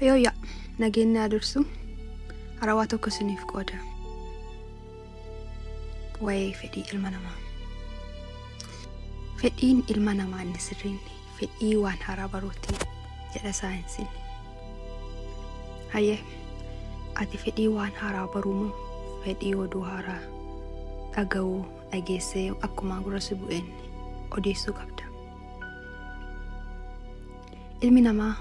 Ayoya, nageenya adursu harawaa tokko isiniif qooda. Waa'ee fedhii ilma namaa. Fedhiin ilma namaa inni sirriin fedhii waan haaraa baruuti jedha saayinsiin. Hayyee, ati fedhii waan haaraa baruu moo fedhii oduu haaraa dhaga'uu dhageessee akkuma gurra si bu'een odeessuu qabda? Ilmi namaa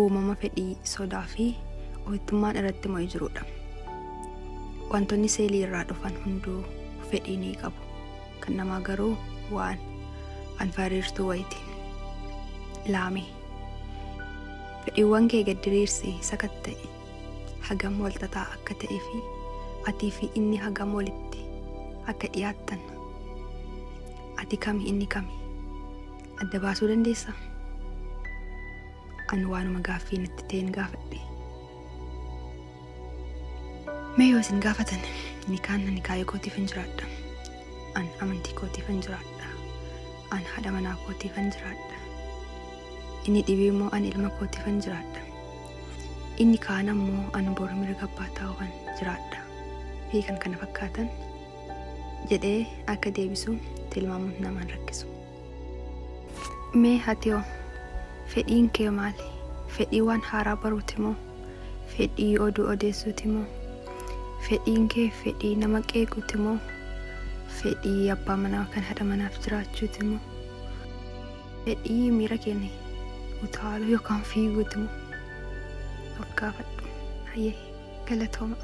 uumama fedhii sodaa fi ohitummaan irratti mo'ee jirudha. Wantoonni seelii irraa dhufan hunduu fedhii ni qabu. Kan namaa garuu waan anfariirtuu wayiiti. Ilaami. Fedhiiwwan kee gad diriirsi sakatta'e hagam walxaxaa akka ta'ee fi atii fi inni hagam walitti akka dhiyaattan. Ati kami inni kami adda baasuu dandeessaa? An waanuma gaaffii natti ta'een gaafadhe. Mee yoo isin gaafatan nikaan nikaayee kootiifan jiraadha. An amantii kootiifan jiraadha. An haadha manaa kootiifan jiraadha. Inni dhibee immoo an ilma kootiifan jiraadha. Inni kaan ammoo an bor mirga abbaa taa'uufan jiraadha. Fi kan kana fakkaatan jedhee akka deebisu tilmaamuun namaan rakkisu. Mee hatiyoo fedhiin kee maali? Fedhii waan haaraa baruuti moo fedhii oduu odeessuuti moo fedhiin kee fedhii nama qeequuti moo fedhii abbaa manaa kan haadha manaaf jiraachuuti moo fedhii miira keenya utaaluu yookaan fiiguuti moo of gaafadhu. Hayyee galatooma.